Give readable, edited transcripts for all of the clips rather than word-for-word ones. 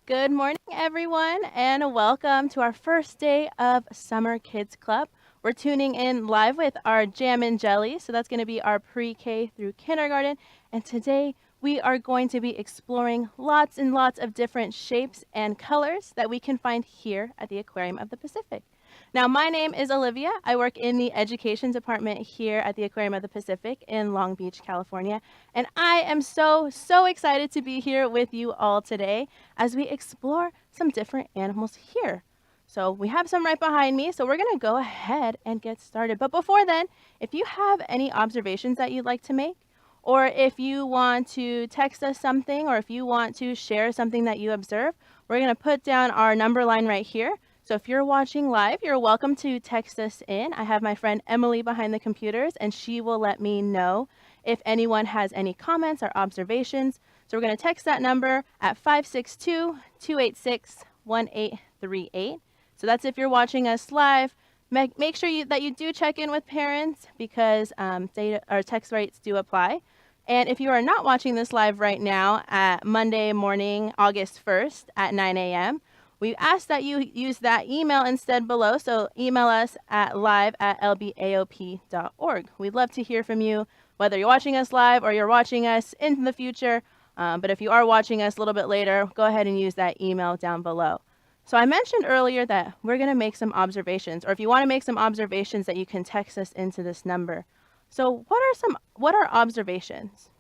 Good morning, everyone, and welcome to our first day of Summer Kids Club. We're tuning in live with our Jam and Jelly, so that's going to be our pre-K through kindergarten. And today we are going to be exploring lots and lots of different shapes and colors that we can find here at the Aquarium of the Pacific. Now, my name is Olivia. I work in the education department here at the Aquarium of the Pacific in Long Beach, California. And I am so excited to be here with you all today as we explore some different animals here. So we have some right behind me, so we're going to go ahead and get started. But before then, if you have any observations that you'd like to make, or if you want to text us something, or if you want to share something that you observe, we're going to put down our number line right here. So if you're watching live, you're welcome to text us in. I have my friend Emily behind the computers, and she will let me know if anyone has any comments or observations. So we're going to text that number at 562-286-1838. So that's if you're watching us live. Make sure that you do check in with parents because data or text rates do apply. And if you are not watching this live right now at Monday morning, August 1st at 9 a.m., we ask that you use that email instead below. So email us at live@lbaop.org. We'd love to hear from you, whether you're watching us live or you're watching us in the future. But if you are watching us a little bit later, go ahead and use that email down below. So I mentioned earlier that we're going to make some observations, or if you want to make some observations, that you can text us into this number. So what are observations?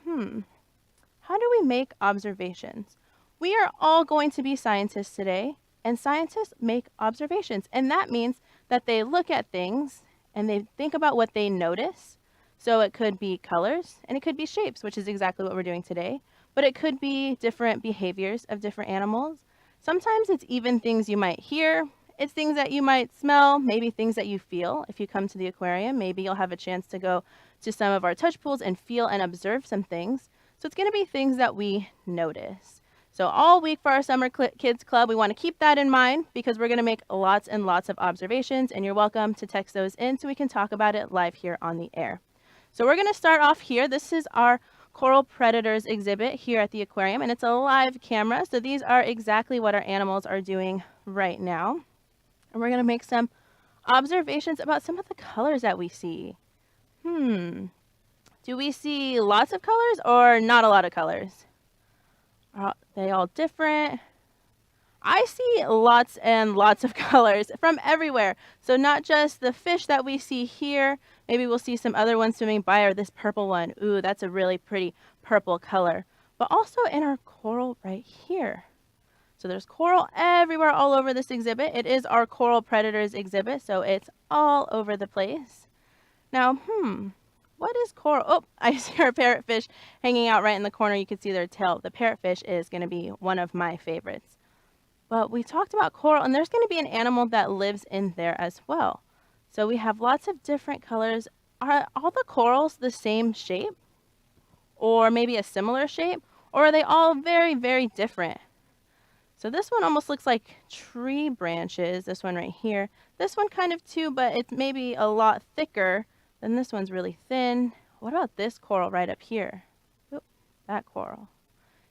How do we make observations? We are all going to be scientists today, and scientists make observations, and that means that they look at things and they think about what they notice. So it could be colors and it could be shapes, which is exactly what we're doing today, but it could be different behaviors of different animals. Sometimes it's even things you might hear, it's things that you might smell, maybe things that you feel. If you come to the aquarium, maybe you'll have a chance to go to some of our touch pools and feel and observe some things. So it's going to be things that we notice. So all week for our Summer Kids Club, we want to keep that in mind because we're going to make lots and lots of observations, and you're welcome to text those in so we can talk about it live here on the air. So we're going to start off here. This is our Coral Predators exhibit here at the aquarium, and it's a live camera. So these are exactly what our animals are doing right now. And we're going to make some observations about some of the colors that we see. Do we see lots of colors or not a lot of colors? Are they all different? I see lots and lots of colors from everywhere. So not just the fish that we see here. Maybe we'll see some other ones swimming by, or this purple one. Ooh, that's a really pretty purple color. But also in our coral right here. So there's coral everywhere all over this exhibit. It is our Coral Predators exhibit, so it's all over the place. Now, what is coral? Oh, I see our parrotfish hanging out right in the corner. You can see their tail. The parrotfish is going to be one of my favorites. But we talked about coral, and there's going to be an animal that lives in there as well. So we have lots of different colors. Are all the corals the same shape? Or maybe a similar shape? Or are they all very different? So this one almost looks like tree branches, this one right here. This one kind of too, but it's maybe a lot thicker. Then this one's really thin. What about this coral right up here? Oop, that coral.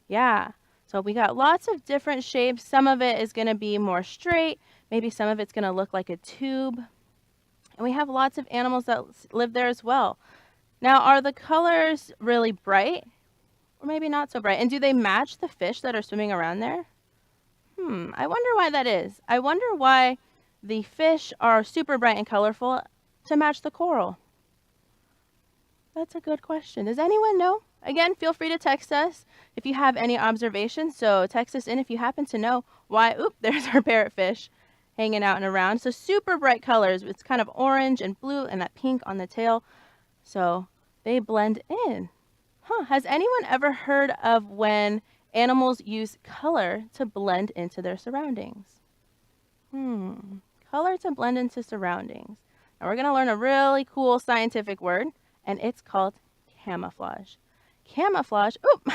Yeah, so we got lots of different shapes. Some of it is going to be more straight. Maybe some of it's going to look like a tube. And we have lots of animals that live there as well. Now, are the colors really bright? Or maybe not so bright? And do they match the fish that are swimming around there? I wonder why that is. I wonder why the fish are super bright and colorful to match the coral. That's a good question. Does anyone know? Again, feel free to text us if you have any observations. So text us in if you happen to know why. Oop, there's our parrotfish hanging out and around. So super bright colors. It's kind of orange and blue and that pink on the tail. So they blend in. Has anyone ever heard of when animals use color to blend into their surroundings? Color to blend into surroundings. Now we're going to learn a really cool scientific word, and it's called camouflage. Camouflage, oop,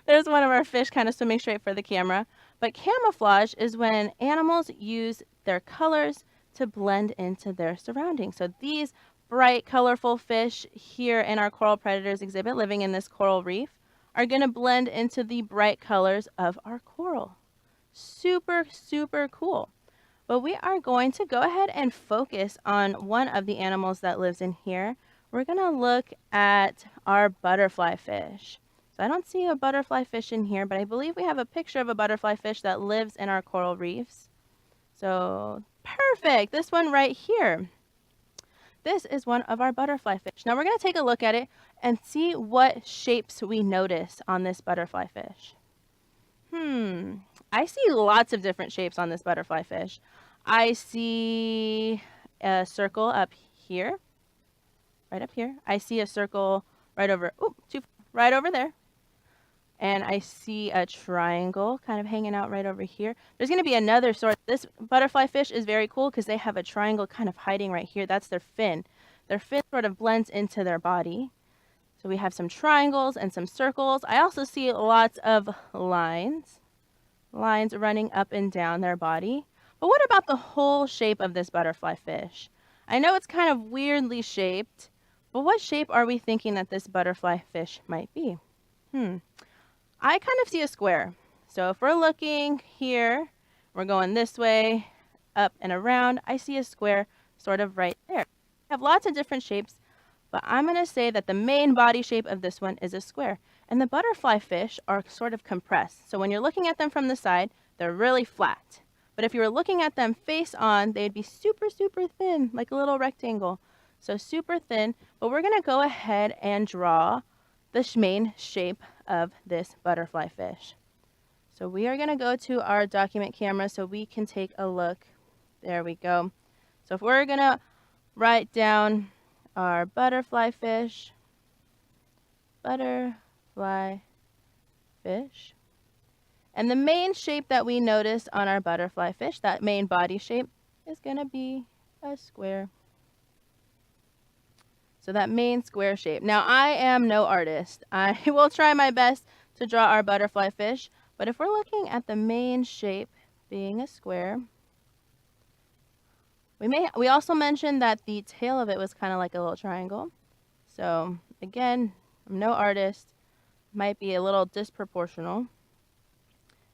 there's one of our fish kind of swimming straight for the camera. But camouflage is when animals use their colors to blend into their surroundings. So these bright, colorful fish here in our Coral Predators exhibit living in this coral reef are going to blend into the bright colors of our coral. Super, super cool. But we are going to go ahead and focus on one of the animals that lives in here. We're going to look at our butterfly fish. So I don't see a butterfly fish in here, but I believe we have a picture of a butterfly fish that lives in our coral reefs. So perfect, this one right here. This is one of our butterfly fish. Now we're going to take a look at it and see what shapes we notice on this butterfly fish. I see lots of different shapes on this butterfly fish. I see a circle up here, right up here. I see a circle right over, right over there. And I see a triangle kind of hanging out right over here. There's going to be another sort. This butterfly fish is very cool because they have a triangle kind of hiding right here. That's their fin. Their fin sort of blends into their body. So we have some triangles and some circles. I also see lots of lines running up and down their body. But what about the whole shape of this butterfly fish? I know it's kind of weirdly shaped, but what shape are we thinking that this butterfly fish might be? I kind of see a square. So if we're looking here, we're going this way, up and around, I see a square sort of right there. We have lots of different shapes, but I'm going to say that the main body shape of this one is a square. And the butterfly fish are sort of compressed. So when you're looking at them from the side, they're really flat. But if you were looking at them face on, they'd be super, super thin, like a little rectangle. So super thin, but we're going to go ahead and draw the main shape of this butterfly fish. So we are going to go to our document camera so we can take a look. There we go. So if we're going to write down our butterfly fish, and the main shape that we noticed on our butterfly fish, that main body shape, is going to be a square. So that main square shape. Now, I am no artist. I will try my best to draw our butterfly fish, but if we're looking at the main shape being a square, we also mentioned that the tail of it was kind of like a little triangle. So again, I'm no artist. Might be a little disproportional.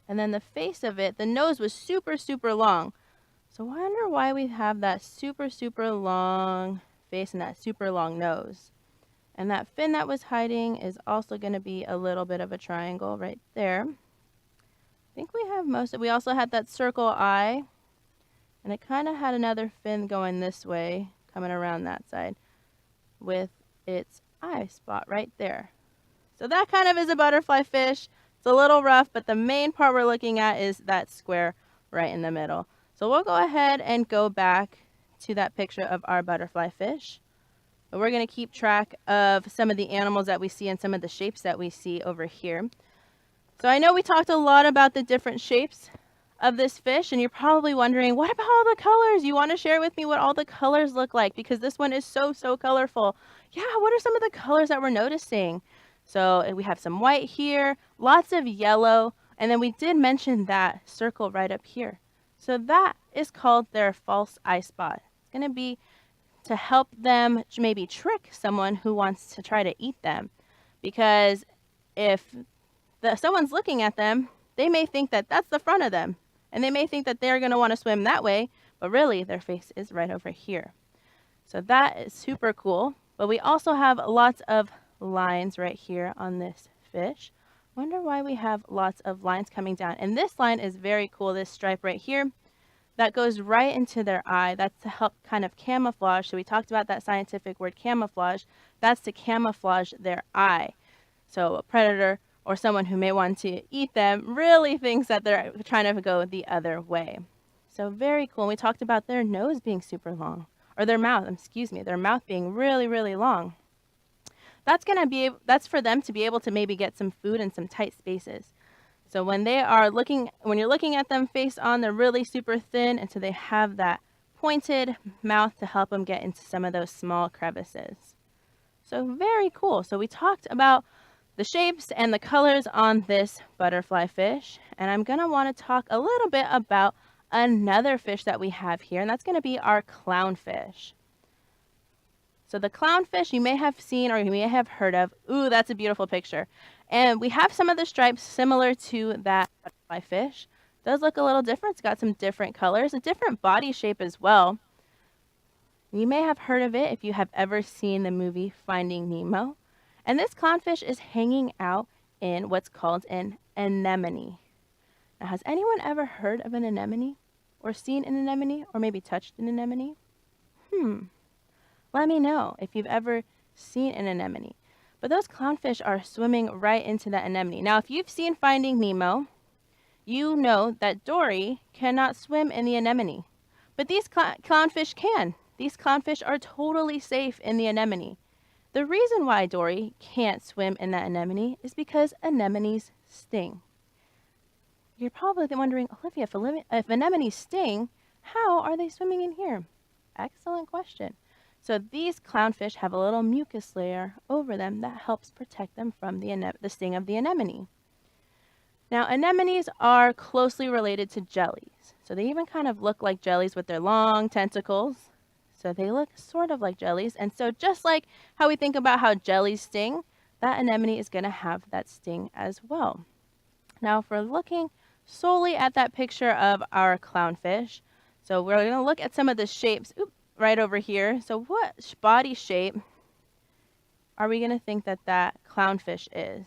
And then the face of it, the nose was super, super long. So I wonder why we have that super, super long face and that super long nose. And that fin that was hiding is also going to be a little bit of a triangle right there. I think we have we also had that circle eye, and it kind of had another fin going this way, coming around that side with its eye spot right there. So that kind of is a butterfly fish. It's a little rough, but the main part we're looking at is that square right in the middle. So we'll go ahead and go back to that picture of our butterfly fish. But we're going to keep track of some of the animals that we see and some of the shapes that we see over here. So I know we talked a lot about the different shapes of this fish, and you're probably wondering, what about all the colors? You want to share with me what all the colors look like, because this one is so, so colorful. Yeah, what are some of the colors that we're noticing? So we have some white here, lots of yellow, and then we did mention that circle right up here. So that is called their false eye spot. It's going to be to help them maybe trick someone who wants to try to eat them. Because if someone's looking at them, they may think that that's the front of them. And they may think that they're going to want to swim that way, but really their face is right over here. So that is super cool. But we also have lots of lines right here on this fish. Wonder why we have lots of lines coming down. And this line is very cool, this stripe right here. That goes right into their eye. That's to help kind of camouflage. So we talked about that scientific word camouflage. That's to camouflage their eye. So a predator or someone who may want to eat them really thinks that they're trying to go the other way. So very cool. And we talked about their nose being super long, or their mouth being really, really long. That's for them to be able to maybe get some food in some tight spaces. So when you're looking at them face on, they're really super thin, and so they have that pointed mouth to help them get into some of those small crevices. So very cool. So we talked about the shapes and the colors on this butterfly fish, and I'm going to want to talk a little bit about another fish that we have here, and that's going to be our clownfish. So the clownfish you may have seen or you may have heard of. Ooh, that's a beautiful picture. And we have some of the stripes similar to that butterfly fish. It does look a little different. It's got some different colors, a different body shape as well. You may have heard of it if you have ever seen the movie Finding Nemo. And this clownfish is hanging out in what's called an anemone. Now, has anyone ever heard of an anemone? Or seen an anemone? Or maybe touched an anemone? Let me know if you've ever seen an anemone. But those clownfish are swimming right into that anemone. Now, if you've seen Finding Nemo, you know that Dory cannot swim in the anemone. But these clownfish can. These clownfish are totally safe in the anemone. The reason why Dory can't swim in that anemone is because anemones sting. You're probably wondering, Olivia, if anemones sting, how are they swimming in here? Excellent question. So these clownfish have a little mucus layer over them that helps protect them from the sting of the anemone. Now, anemones are closely related to jellies. So they even kind of look like jellies with their long tentacles. So they look sort of like jellies. And so just like how we think about how jellies sting, that anemone is going to have that sting as well. Now, if we're looking solely at that picture of our clownfish, so we're going to look at some of the shapes right over here. So what body shape are we going to think that that clownfish is?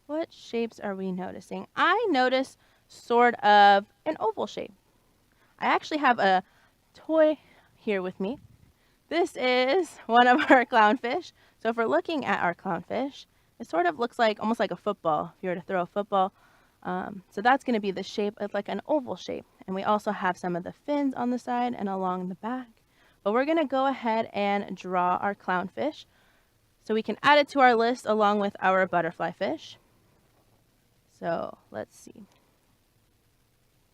What shapes are we noticing? I notice sort of an oval shape. I actually have a toy here with me. This is one of our clownfish. So if we're looking at our clownfish, it sort of looks like almost like a football, if you were to throw a football. So that's going to be the shape of like an oval shape. And we also have some of the fins on the side and along the back. But we're going to go ahead and draw our clownfish so we can add it to our list along with our butterfly fish. So let's see.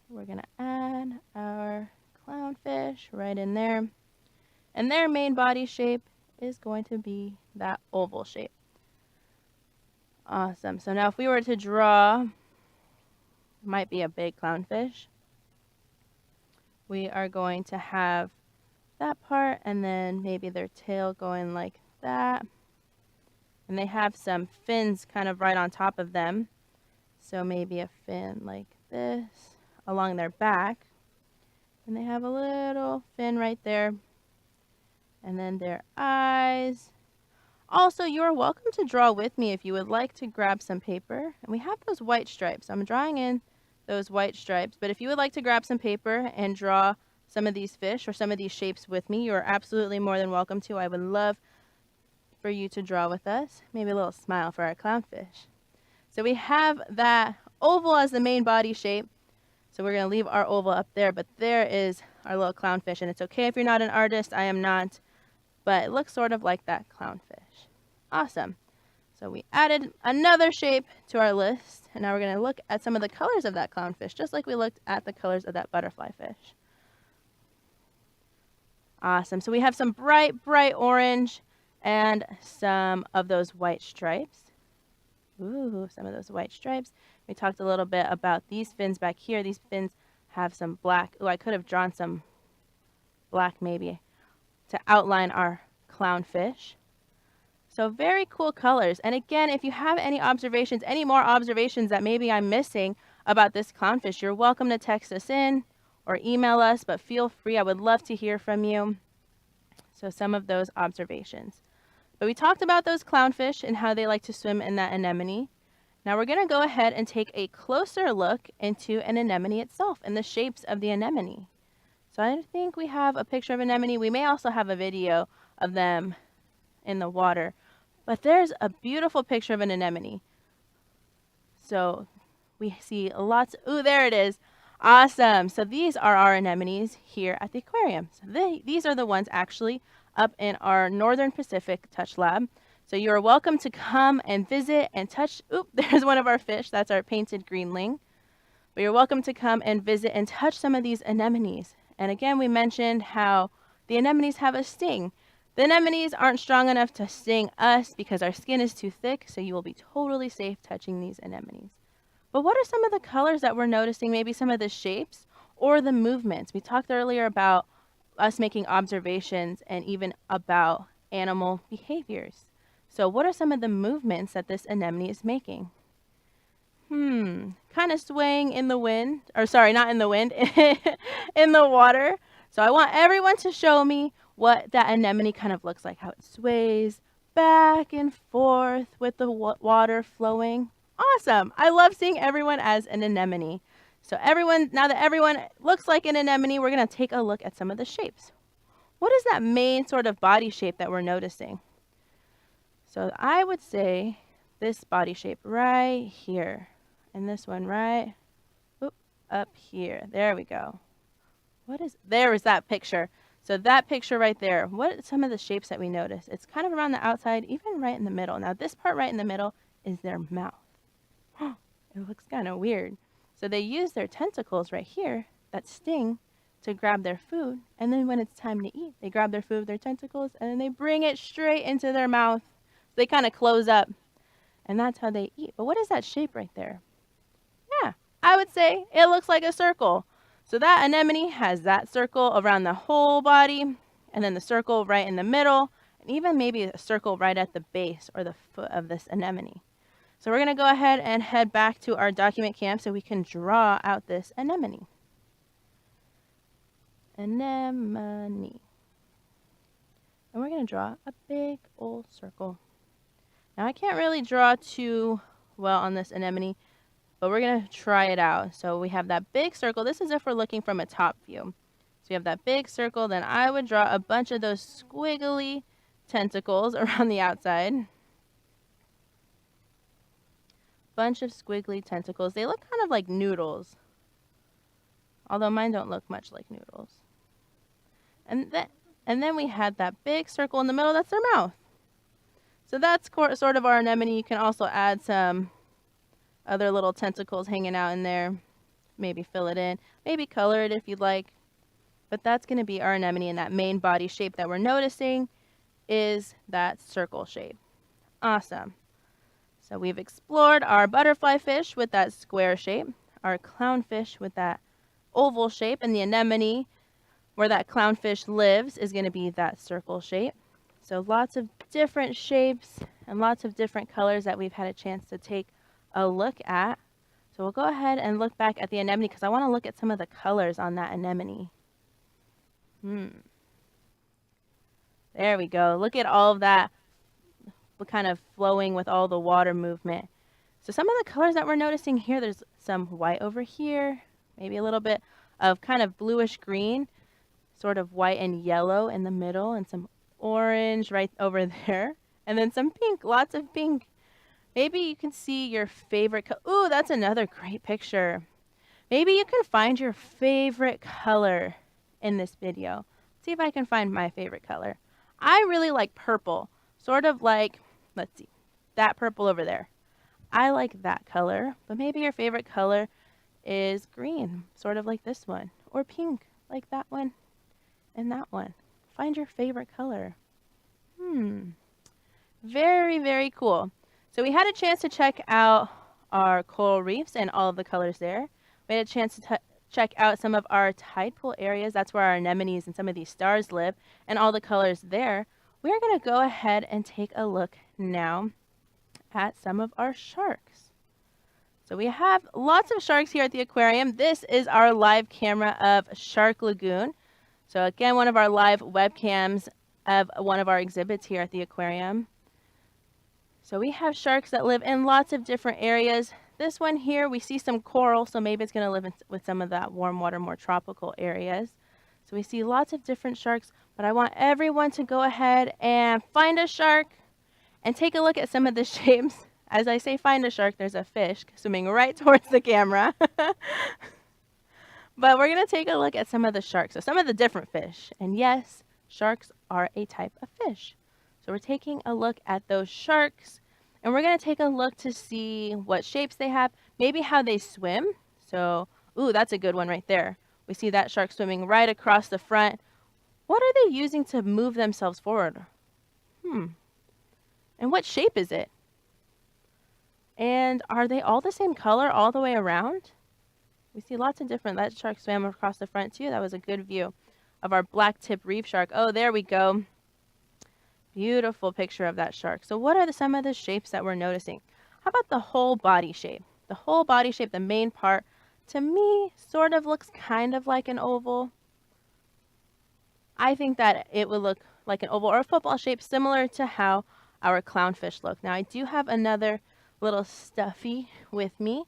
We're going to add our clownfish right in there. And their main body shape is going to be that oval shape. Awesome. So now if we were to draw, might be a big clownfish. We are going to have that part and then maybe their tail going like that. And they have some fins kind of right on top of them. So maybe a fin like this along their back. And they have a little fin right there. And then their eyes. Also, you're welcome to draw with me if you would like to grab some paper. And we have those white stripes. I'm drawing in those white stripes. But if you would like to grab some paper and draw some of these fish or some of these shapes with me, you are absolutely more than welcome to. I would love for you to draw with us. Maybe a little smile for our clownfish. So we have that oval as the main body shape. So we're going to leave our oval up there. But there is our little clownfish. And it's okay if you're not an artist. I am not. But it looks sort of like that clownfish. Awesome. So we added another shape to our list. And now we're going to look at some of the colors of that clownfish, just like we looked at the colors of that butterfly fish. Awesome. So we have some bright, bright orange and some of those white stripes. Ooh, some of those white stripes. We talked a little bit about these fins back here. These fins have some black. Ooh, I could have drawn some black maybe to outline our clownfish. So very cool colors. And again, if you have any observations, any more observations that maybe I'm missing about this clownfish, you're welcome to text us in or email us, but feel free. I would love to hear from you. So some of those observations. But we talked about those clownfish and how they like to swim in that anemone. Now we're going to go ahead and take a closer look into an anemone itself and the shapes of the anemone. So I think we have a picture of anemone. We may also have a video of them in the water. But there's a beautiful picture of an anemone. So we see lots. Ooh, there it is. Awesome. So these are our anemones here at the aquarium. So these are the ones actually up in our Northern Pacific Touch Lab. So you're welcome to come and visit and touch. Oop, there's one of our fish. That's our painted greenling. But you're welcome to come and visit and touch some of these anemones. And again, we mentioned how the anemones have a sting. The anemones aren't strong enough to sting us because our skin is too thick, so you will be totally safe touching these anemones. But what are some of the colors that we're noticing, maybe some of the shapes or the movements? We talked earlier about us making observations and even about animal behaviors. So what are some of the movements that this anemone is making? Kind of swaying in the wind, or sorry, not in the wind, in the water. So I want everyone to show me what that anemone kind of looks like, how it sways back and forth with the water flowing. Awesome. I love seeing everyone as an anemone. So now that everyone looks like an anemone, we're going to take a look at some of the shapes. What is that main sort of body shape that we're noticing? So I would say this body shape right here. And this one right up here. There we go. There is that picture. So that picture right there, what are some of the shapes that we notice? It's kind of around the outside, even right in the middle. Now this part right in the middle is their mouth. It looks kind of weird. So they use their tentacles right here that sting to grab their food. And then when it's time to eat, they grab their food with their tentacles and then they bring it straight into their mouth. So they kind of close up. And that's how they eat. But what is that shape right there? Yeah, I would say it looks like a circle. So that anemone has that circle around the whole body, and then the circle right in the middle, and even maybe a circle right at the base or the foot of this anemone. So we're going to go ahead and head back to our document cam so we can draw out this anemone. Anemone. And we're going to draw a big old circle. Now I can't really draw too well on this anemone, but we're going to try it out. So we have that big circle. This is if we're looking from a top view. So we have that big circle. Then I would draw a bunch of those squiggly tentacles around the outside. Bunch of squiggly tentacles. They look kind of like noodles. Although mine don't look much like noodles. And then we had that big circle in the middle. That's their mouth. So that's sort of our anemone. You can also add some other little tentacles hanging out in there. Maybe fill it in. Maybe color it if you'd like. But that's going to be our anemone, and that main body shape that we're noticing is that circle shape. Awesome. So we've explored our butterfly fish with that square shape, our clownfish with that oval shape, and the anemone where that clownfish lives is going to be that circle shape. So lots of different shapes and lots of different colors that we've had a chance to take a look at. So we'll go ahead and look back at the anemone because I want to look at some of the colors on that anemone. There we go. Look at all of that kind of flowing with all the water movement. So some of the colors that we're noticing here, there's some white over here, maybe a little bit of kind of bluish green, sort of white and yellow in the middle, and some orange right over there, and then some pink, lots of pink. Maybe you can see your favorite Ooh, that's another great picture. Maybe you can find your favorite color in this video. See if I can find my favorite color. I really like purple, sort of like, let's see, that purple over there. I like that color, but maybe your favorite color is green, sort of like this one, or pink, like that one and that one. Find your favorite color. Very, very cool. So we had a chance to check out our coral reefs and all of the colors there. We had a chance to check out some of our tide pool areas. That's where our anemones and some of these stars live, and all the colors there. We're going to go ahead and take a look now at some of our sharks. So we have lots of sharks here at the aquarium. This is our live camera of Shark Lagoon. So again, one of our live webcams of one of our exhibits here at the aquarium. So we have sharks that live in lots of different areas. This one here, we see some coral, so maybe it's going to live with some of that warm water, more tropical areas. So we see lots of different sharks, but I want everyone to go ahead and find a shark and take a look at some of the shapes. As I say find a shark, there's a fish swimming right towards the camera. But we're going to take a look at some of the sharks, so some of the different fish. And yes, sharks are a type of fish. So we're taking a look at those sharks, and we're going to take a look to see what shapes they have, maybe how they swim. So, ooh, that's a good one right there. We see that shark swimming right across the front. What are they using to move themselves forward? And what shape is it? And are they all the same color all the way around? We see lots of different, that shark swam across the front too. That was a good view. of our black tip reef shark. Oh, there we go. Beautiful picture of that shark. So what are some of the shapes that we're noticing? How about the whole body shape? The whole body shape, the main part, to me, sort of looks kind of like an oval. I think that it would look like an oval or a football shape, similar to how our clownfish look. Now, I do have another little stuffy with me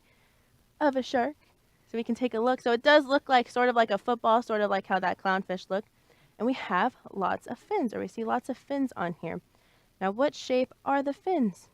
of a shark, so we can take a look. So it does look like sort of like a football, sort of like how that clownfish looked. And we have lots of fins, or we see lots of fins on here. Now, what shape are the fins?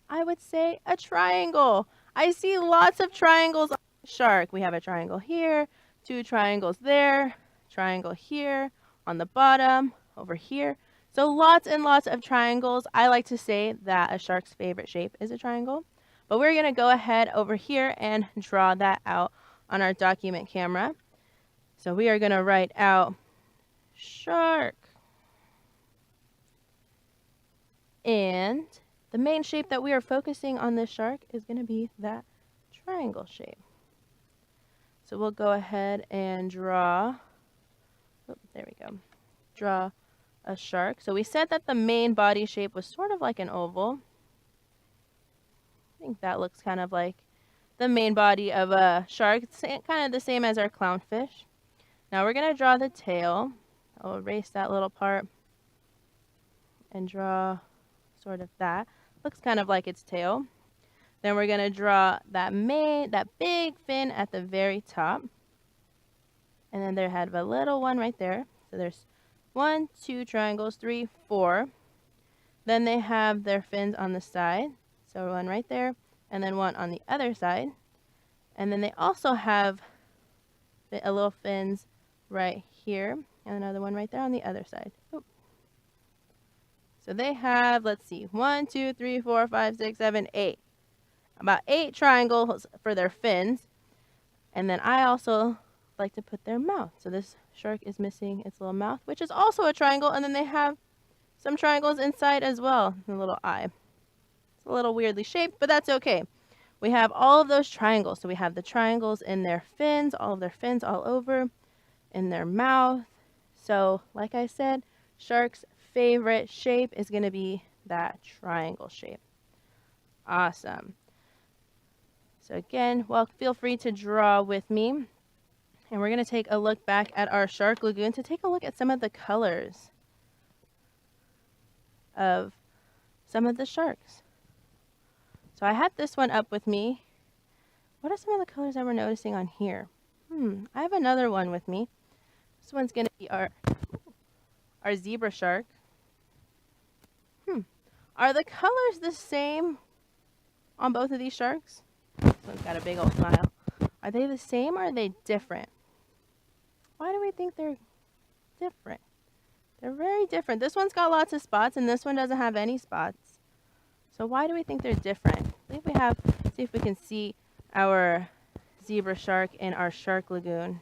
I would say a triangle. I see lots of triangles on the shark. We have a triangle here, 2 triangles there, triangle here, on the bottom, over here. So lots and lots of triangles. I like to say that a shark's favorite shape is a triangle. But we're going to go ahead over here and draw that out on our document camera. So we are going to write out shark. And the main shape that we are focusing on this shark is going to be that triangle shape. So we'll go ahead and draw, there we go, draw a shark. So we said that the main body shape was sort of like an oval. I think that looks kind of like the main body of a shark. It's kind of the same as our clownfish. Now we're going to draw the tail. I'll erase that little part and draw sort of that. Looks kind of like its tail. Then we're going to draw that big fin at the very top. And then they have a little one right there. So there's 1, 2 triangles, 3, 4. Then they have their fins on the side. So one right there, and then one on the other side. And then they also have a little fins right here, and another one right there on the other side. Oop. So they have, let's see, 1, 2, 3, 4, 5, 6, 7, 8. About 8 triangles for their fins. And then I also like to put their mouth. So this shark is missing its little mouth, which is also a triangle. And then they have some triangles inside as well, the little eye. It's a little weirdly shaped, but that's okay. We have all of those triangles. So we have the triangles in their fins, all of their fins all over, in their mouth. So like I said, shark's favorite shape is going to be that triangle shape. Awesome. So again, well, feel free to draw with me. And we're going to take a look back at our shark lagoon to take a look at some of the colors of some of the sharks. So I had this one up with me. What are some of the colors that we're noticing on here? I have another one with me. This one's going to be our zebra shark. Are the colors the same on both of these sharks? This one's got a big old smile. Are they the same or are they different? Why do we think they're different? They're very different. This one's got lots of spots and this one doesn't have any spots. So why do we think they're different? I think we have, see if we can see our zebra shark in our shark lagoon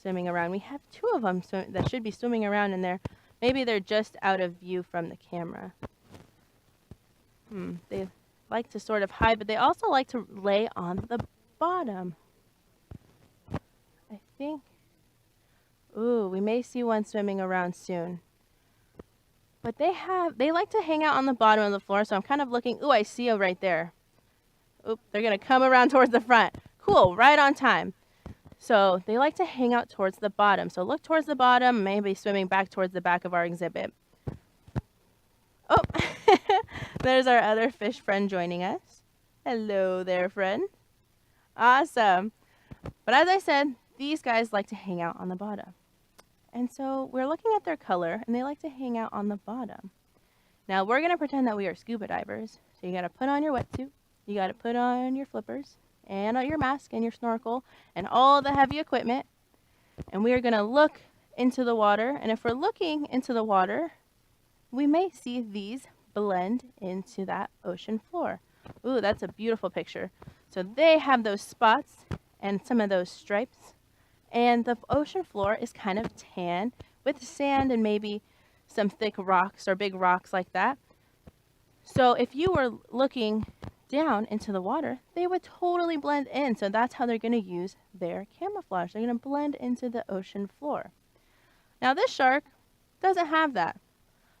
swimming around. We have 2 of them that should be swimming around in there. Maybe they're just out of view from the camera. They like to sort of hide, but they also like to lay on the bottom. I think, we may see one swimming around soon. But they like to hang out on the bottom of the floor, so I'm kind of looking, I see a right there. They're going to come around towards the front. Cool, right on time. So they like to hang out towards the bottom. So look towards the bottom, maybe swimming back towards the back of our exhibit. There's our other fish friend joining us. Hello there, friend. Awesome. But as I said, these guys like to hang out on the bottom. And so we're looking at their color, and they like to hang out on the bottom. Now we're going to pretend that we are scuba divers. So you got to put on your wetsuit, you got to put on your flippers, and your mask and your snorkel, and all the heavy equipment. And we are going to look into the water. And if we're looking into the water, we may see these blend into that ocean floor. That's a beautiful picture. So they have those spots and some of those stripes. And the ocean floor is kind of tan with sand and maybe some thick rocks or big rocks like that. So if you were looking down into the water, they would totally blend in. So that's how they're going to use their camouflage. They're going to blend into the ocean floor. Now this shark doesn't have that,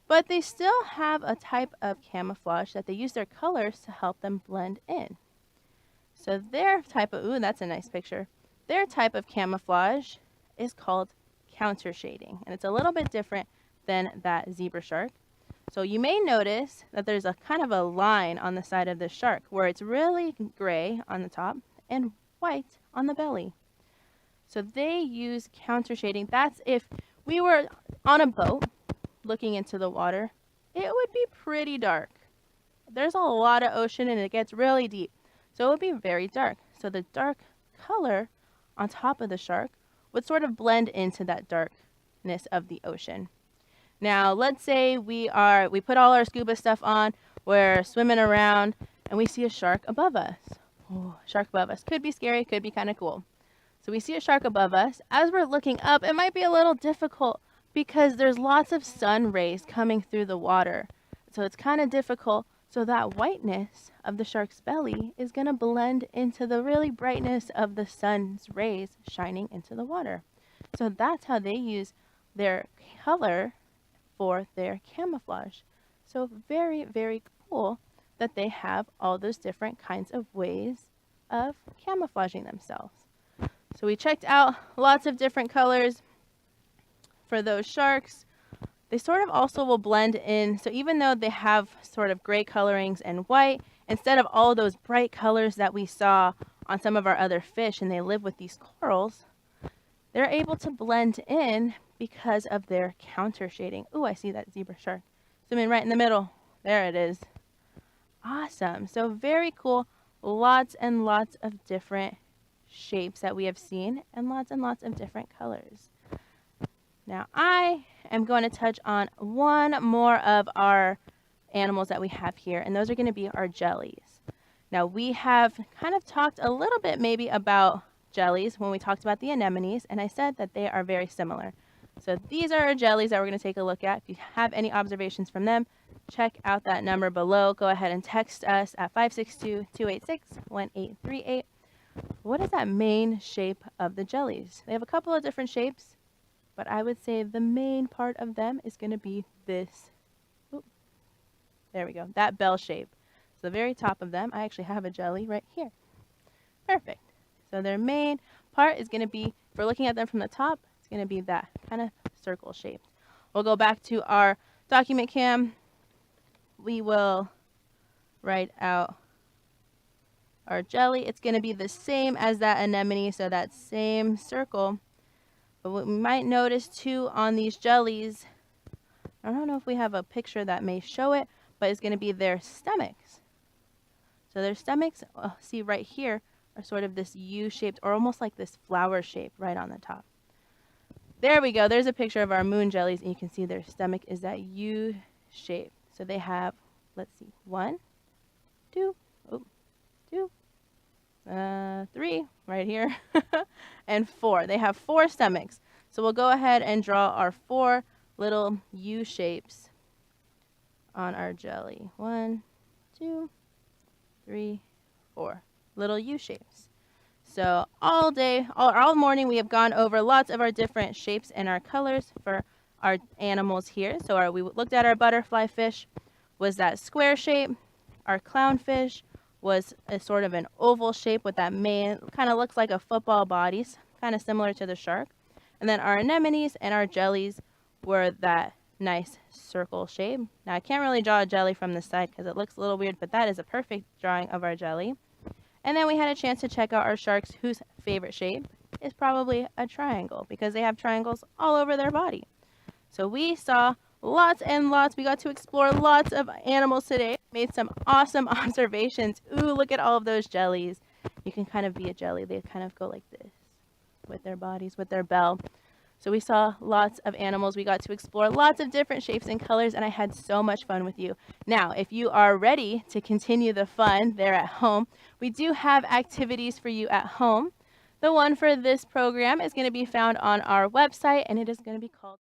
but they still have a type of camouflage that they use their colors to help them blend in. So their type of, ooh, that's a nice picture. Their type of camouflage is called counter shading, and it's a little bit different than that zebra shark. So you may notice that there's a kind of a line on the side of the shark where it's really gray on the top and white on the belly. So they use counter shading. That's if we were on a boat looking into the water, it would be pretty dark. There's a lot of ocean and it gets really deep. So it would be very dark. So the dark color on top of the shark would sort of blend into that darkness of the ocean. Now, let's say we put all our scuba stuff on, we're swimming around, and we see a shark above us. Oh, shark above us. Could be scary, could be kind of cool. So we see a shark above us. As we're looking up, it might be a little difficult because there's lots of sun rays coming through the water. So it's kind of difficult. So that whiteness of the shark's belly is going to blend into the really brightness of the sun's rays shining into the water. So that's how they use their color for their camouflage. So very, very cool that they have all those different kinds of ways of camouflaging themselves. So we checked out lots of different colors for those sharks. They sort of also will blend in. So even though they have sort of gray colorings and white, instead of all those bright colors that we saw on some of our other fish, and they live with these corals, they're able to blend in because of their counter shading. Ooh, I see that zebra shark. Zoom in right in the middle. There it is. Awesome. So very cool. Lots and lots of different shapes that we have seen and lots of different colors. Now I am going to touch on one more of our animals that we have here, and those are going to be our jellies. Now we have kind of talked a little bit maybe about jellies when we talked about the anemones, and I said that they are very similar. So these are our jellies that we're going to take a look at. If you have any observations from them, check out that number below. Go ahead and text us at 562-286-1838. What is that main shape of the jellies? They have a couple of different shapes, but I would say the main part of them is going to be this. Oop, there we go, that bell shape. So the very top of them, I actually have a jelly right here. Perfect. So their main part is going to be, if we're looking at them from the top, it's going to be that kind of circle shape. We'll go back to our document cam. We will write out our jelly. It's going to be the same as that anemone, so that same circle. But what we might notice too on these jellies, I don't know if we have a picture that may show it, but it's going to be their stomachs. So their stomachs, see right here, are sort of this U-shaped, or almost like this flower shape right on the top. There we go. There's a picture of our moon jellies, and you can see their stomach is that U shape. So they have, let's see, 1, 2, 3 right here, and 4. They have 4 stomachs. So we'll go ahead and draw our 4 little U shapes on our jelly. 1, 2, 3, 4. Little U shapes. So all day, all morning, we have gone over lots of our different shapes and our colors for our animals here. So we looked at our butterfly fish, was that square shape. Our clownfish was a sort of an oval shape with that main, kind of looks like a football body, kind of similar to the shark. And then our anemones and our jellies were that nice circle shape. Now I can't really draw a jelly from this side because it looks a little weird, but that is a perfect drawing of our jelly. And then we had a chance to check out our sharks whose favorite shape is probably a triangle because they have triangles all over their body. So we saw lots and lots. We got to explore lots of animals today. Made some awesome observations. Ooh, look at all of those jellies. You can kind of be a jelly. They kind of go like this with their bodies, with their bell. So we saw lots of animals. We got to explore lots of different shapes and colors, and I had so much fun with you. Now, if you are ready to continue the fun there at home, we do have activities for you at home. The one for this program is going to be found on our website, and it is going to be called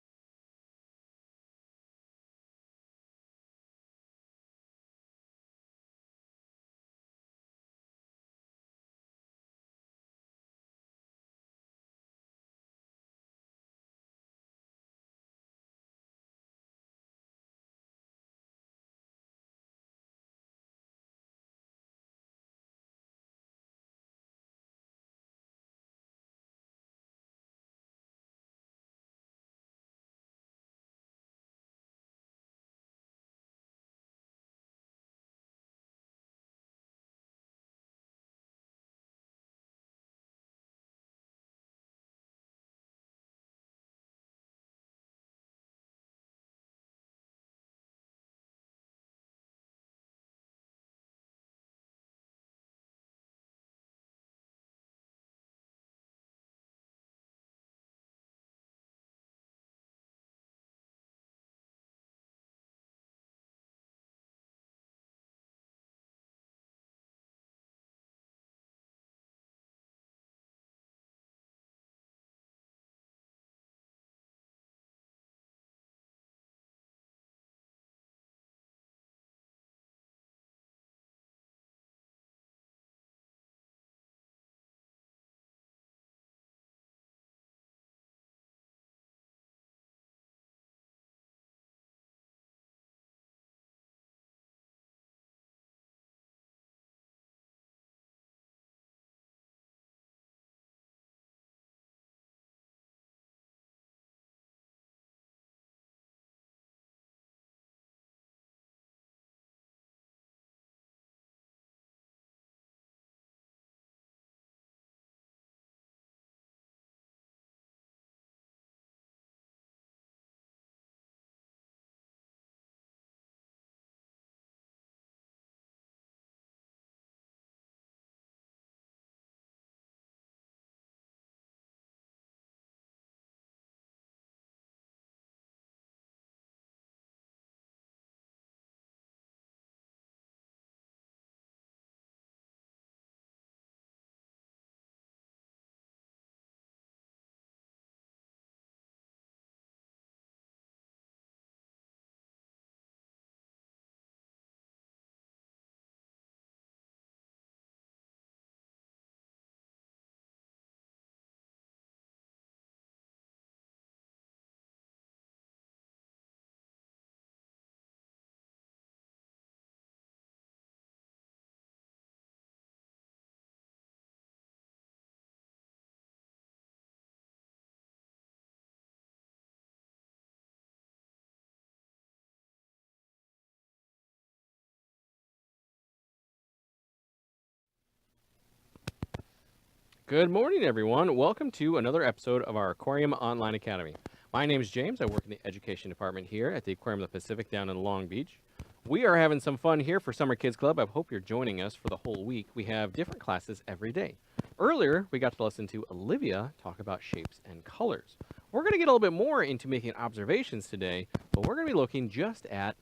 Good morning, everyone. Welcome to another episode of our Aquarium Online Academy. My name is James. I work in the education department here at the Aquarium of the Pacific down in Long Beach. We are having some fun here for Summer Kids Club. I hope you're joining us for the whole week. We have different classes every day. Earlier, we got to listen to Olivia talk about shapes and colors. We're going to get a little bit more into making observations today, but we're going to be looking just at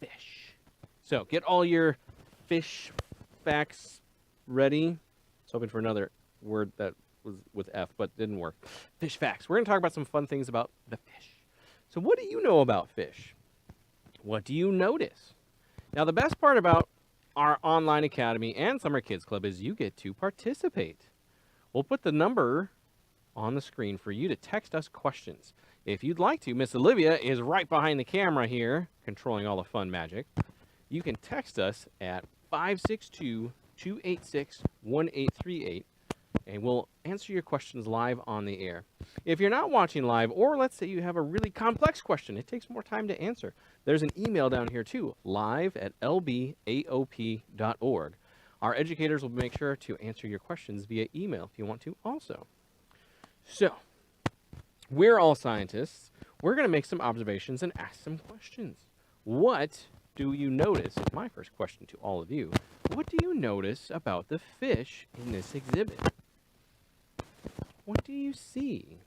fish. So get all your fish facts ready. I was hoping for another word that was with F, but didn't work. Fish facts. We're going to talk about some fun things about the fish. So what do you know about fish? What do you notice? Now, the best part about our online academy and Summer Kids Club is you get to participate. We'll put the number on the screen for you to text us questions. If you'd like to, Miss Olivia is right behind the camera here, controlling all the fun magic. You can text us at 562-286-1838. And we'll answer your questions live on the air. If you're not watching live, or let's say you have a really complex question, it takes more time to answer, there's an email down here too, live@lbaop.org. Our educators will make sure to answer your questions via email if you want to also. So, we're all scientists. We're going to make some observations and ask some questions. What do you notice? Is my first question to all of you. What do you notice about the fish in this exhibit? What do you see?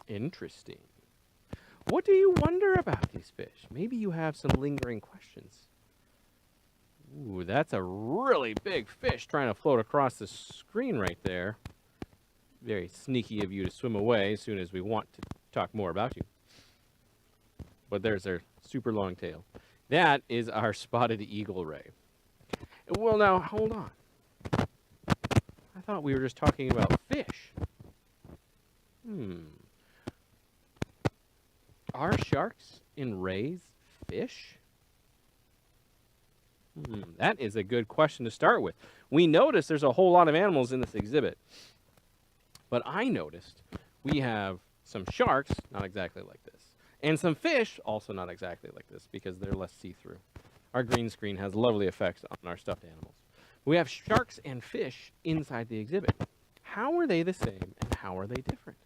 Interesting. What do you wonder about these fish? Maybe you have some lingering questions. Ooh, that's a really big fish trying to float across the screen right there. Very sneaky of you to swim away as soon as we want to talk more about you. But there's their super long tail. That is our spotted eagle ray. Well, now, hold on. I thought we were just talking about fish. Are sharks and rays fish? That is a good question to start with. We notice there's a whole lot of animals in this exhibit. But I noticed we have some sharks, not exactly like this, and some fish, also not exactly like this, because they're less see-through. Our green screen has lovely effects on our stuffed animals. We have sharks and fish inside the exhibit. How are they the same, and how are they different?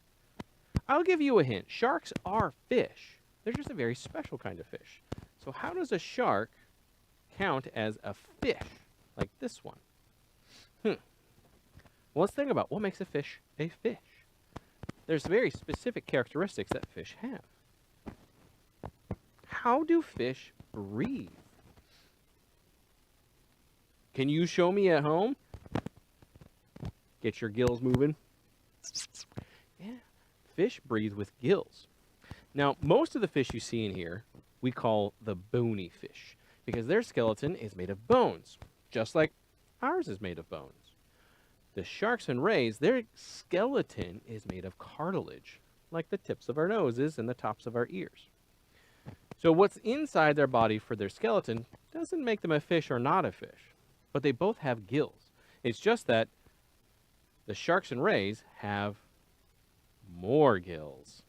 I'll give you a hint. Sharks are fish. They're just a very special kind of fish. So how does a shark count as a fish, like this one? Well, let's think about what makes a fish a fish. There's very specific characteristics that fish have. How do fish breathe? Can you show me at home? Get your gills moving. Yeah, fish breathe with gills. Now, most of the fish you see in here, we call the bony fish, because their skeleton is made of bones, just like ours is made of bones. The sharks and rays, their skeleton is made of cartilage, like the tips of our noses and the tops of our ears. So what's inside their body for their skeleton doesn't make them a fish or not a fish, but they both have gills. It's just that the sharks and rays have more gills.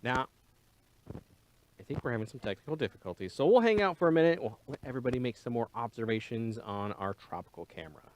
Now, I think we're having some technical difficulties, so we'll hang out for a minute. We'll let everybody make some more observations on our tropical camera.